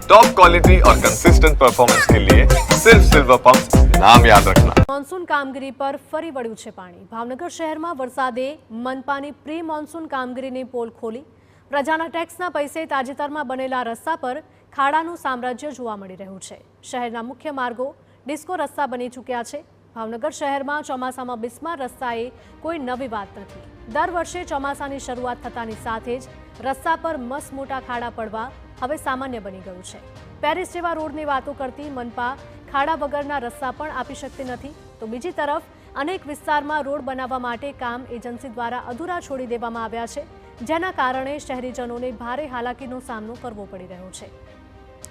Top quality और consistent performance के लिए सिर्फ सिल्वर पंप्स, नाम याद रखना। મોન્સૂન કામગીરી પર ફરી વળ્યું છે પાણી। ભાવનગર શહેરમાં વરસાદે મનપાની પ્રી મોન્સૂન કામગીરીની પોલ ખોલી। પ્રજાના ટેક્સના પૈસે તાજેતરમાં બનેલા રસ્તા પર ખાડાનું સામ્રાજ્ય જોવા મળી રહ્યું છે। શહેરના મુખ્ય માર્ગો ડિસ્કો રસ્તા બની ચૂક્યા છે। ભાવનગર શહેરમાં ચોમાસામાં બિસ્માર રસ્તાએ કોઈ નવી વાત નથી। દર વર્ષે ચોમાસાની શરૂઆત થતાની સાથે જ રસ્તા પર મસ્ત મોટા ખાડા પડવા હવે સામાન્ય બની ગયું છે। પેરિસ જેવા રોડની વાતો કરતી મનપા ખાડા વગરના રસ્તા પણ આપી શકતી નથી, તો બીજી તરફ અનેક વિસ્તારમાં રોડ બનાવવા માટે કામ એજન્સી દ્વારા અધૂરા છોડી દેવામાં આવ્યા છે, જેના કારણે શહેરીજનોને ભારે હાલાકીનો સામનો કરવો પડી રહ્યો છે।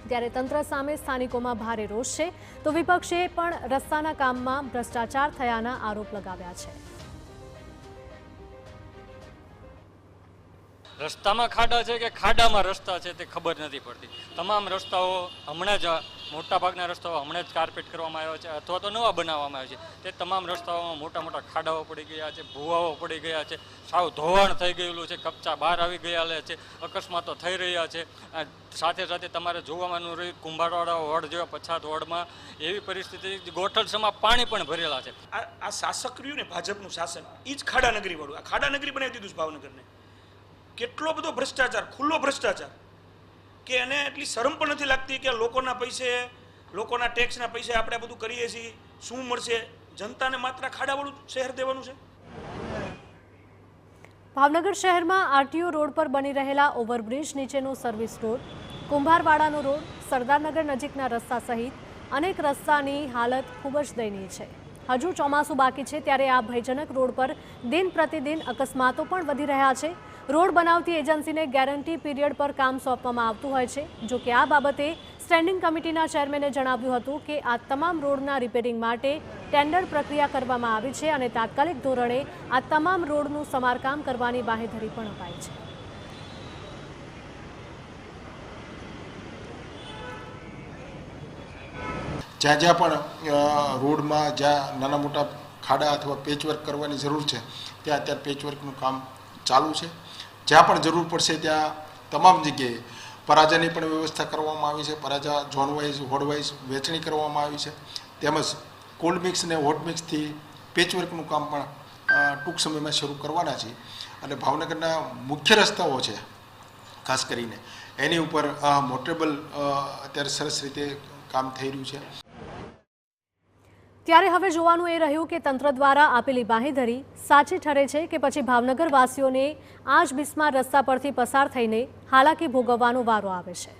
ત્યારે તંત્ર સામે સ્થાનિકોમાં ભારે રોષ છે, તો વિપક્ષે પણ રસ્તાના કામમાં ભ્રષ્ટાચાર થયાના આરોપ લગાવ્યા છે। રસ્તામાં ખાડા છે કે ખાડામાં રસ્તા છે તે ખબર નથી પડતી। તમામ રસ્તાઓ હમણાં જ મોટાભાગના રસ્તાઓ હમણાં જ કાર્પેટ કરવામાં આવ્યા છે અથવા તો નવા બનાવવામાં આવ્યા છે। તે તમામ રસ્તાઓમાં મોટા મોટા ખાડાઓ પડી ગયા છે, ભૂવાઓ પડી ગયા છે, સાવ ધોવાણ થઈ ગયેલું છે, કપચા બહાર આવી ગયા છે, અકસ્માતો થઈ રહ્યા છે। સાથે સાથે તમારે જોવાનું રહ્યું કુંભારવાળા વોર્ડ જેવા પછાત વોર્ડમાં એવી પરિસ્થિતિ ગોઠણસમાં પાણી પણ ભરેલા છે। આ શાસક રહ્યું ને ભાજપનું શાસન, એ જ ખાડાનગરી વાળું, આ ખાડાનગરી બનાવી દીધું છે ભાવનગરને। કેટલો બધો ભ્રષ્ટાચાર, ખુલ્લો ભ્રષ્ટાચાર, કે એને એટલી શરમ પણ નથી લાગતી કે લોકોના પૈસે, લોકોના ટેક્સના પૈસે આપણે બધું કરીએ છીએ, શું મળશે જનતાને? માત્ર ખાડાવાળું શહેર દેવાનું છે। ભાવનગર શહેરમાં આરટીઓ રોડ પર બની રહેલા ઓવરબ્રિજ નીચેનો સર્વિસ રોડ, કુંભારવાડાનો રોડ, સરદારનગર નજીકના રસ્તા સહિત અનેક રસ્તાની હાલત ખૂબ જ દયનીય છે। હજુ ચોમાસું બાકી છે, ત્યારે આ ભયજનક રોડ પર દિન પ્રતિદિન અકસ્માતો પણ વધી રહ્યા છે। રોડ બનાવતી એજન્સીને ગેરંટી પીરિયડ પર કામ સોંપવામાં આવતું હોય છે। જો કે આ બાબતે સ્ટેન્ડિંગ કમિટીના ચેરમેને જણાવ્યું હતું કે આ તમામ રોડના રિપેરિંગ માટે ટેન્ડર પ્રક્રિયા કરવામાં આવી છે અને તાત્કાલિક ધોરણે આ તમામ રોડનું સમારકામ કરવાની બાંહેધરી પણ અપાઈ છે। જ્યાં જ્યાં પણ રોડમાં જ્યાં નાના મોટા ખાડા અથવા પેચવર્ક કરવાની જરૂર છે, ત્યાં અત્યારે પેચવર્કનું કામ ચાલુ છે। જ્યાં પણ જરૂર પડશે ત્યાં તમામ જગ્યાએ પરાજાની પણ વ્યવસ્થા કરવામાં આવી છે। પરાજા ઝોન વાઇઝ, વોર્ડ વાઇઝ વેચણી કરવામાં આવી છે, તેમજ કોલ્ડ મિક્સ અને હોટ મિક્સથી પેચવર્કનું કામ પણ ટૂંક સમયમાં શરૂ કરવાના છે। અને ભાવનગરના મુખ્ય રસ્તાઓ છે ખાસ કરીને એની ઉપર મોટેબલ અત્યારે સરસ રીતે કામ થઈ રહ્યું છે। ત્યારે હવે જોવાનું એ રહ્યું કે તંત્ર દ્વારા આપેલી બાંહેધરી સાચી ઠરે છે કે પછી ભાવનગર વાસીઓને આ જ બિસ્માર રસ્તા પરથી પસાર થઈને હાલાકી ભોગવવાનો વારો આવે છે।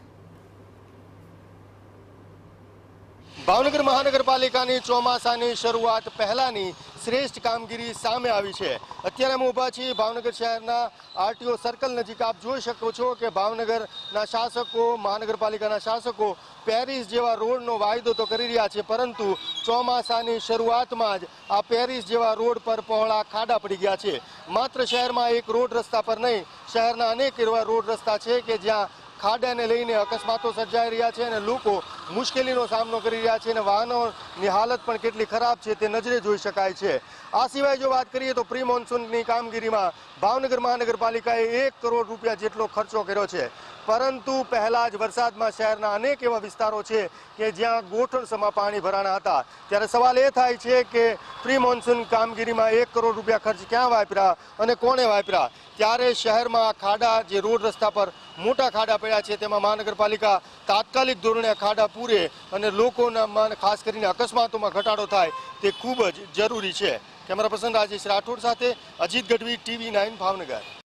ભાવનગર મહાનગરપાલિકાની ચોમાસાની શરૂઆત પહેલાની શ્રેષ્ઠ કામગીરી સામે આવી છે। અત્યારે અમે ઊભા છીએ ભાવનગર શહેરના આરટીઓ સર્કલ નજીક। આપ જોઈ શકો છો કે ભાવનગરના શાસકો, મહાનગરપાલિકાના શાસકો પેરિસ જેવા રોડનો વાયદો તો કરી રહ્યા છે, પરંતુ ચોમાસાની શરૂઆતમાં જ આ પેરિસ જેવા રોડ પર પહોળા ખાડા પડી ગયા છે। માત્ર શહેરમાં એક રોડ રસ્તા પર નહીં, શહેરના અનેક એવા રોડ રસ્તા છે કે જ્યાં ખાડાને લઈને અકસ્માતો સર્જાઈ રહ્યા છે અને લોકો મુશ્કેલીનો સામનો કરી રહ્યા છે અને વાહનોની હાલત પણ કેટલી ખરાબ છે તે નજરે જોઈ શકાય છે। આ સિવાય જો વાત કરીએ તો પ્રી મોન્સૂનની કામગીરીમાં ભાવનગર મહાનગરપાલિકાએ 1 કરોડ રૂપિયા જેટલો ખર્ચો કર્યો છે, પરંતુ પહેલા જ વરસાદમાં શહેરના અનેક એવા વિસ્તારો છે કે જ્યાં ગોઠણસમાં પાણી ભરાણા હતા। ત્યારે સવાલ એ થાય છે કે પ્રી મોન્સૂન કામગીરીમાં 1 કરોડ રૂપિયા ખર્ચ ક્યાં વાપર્યા અને કોણે વાપર્યા? ત્યારે શહેરમાં ખાડા, જે રોડ રસ્તા પર મોટા ખાડા પડ્યા છે, તેમાં મહાનગરપાલિકા તાત્કાલિક ધોરણે ખાડા પૂરે અને લોકોના ખાસ કરીને અકસ્માતોમાં ઘટાડો થાય તે ખૂબ જ જરૂરી છે। કેમેરા પર્સન રાજેશ રાઠોડ સાથે અજીત ગઢવી, TV9 ભાવનગર।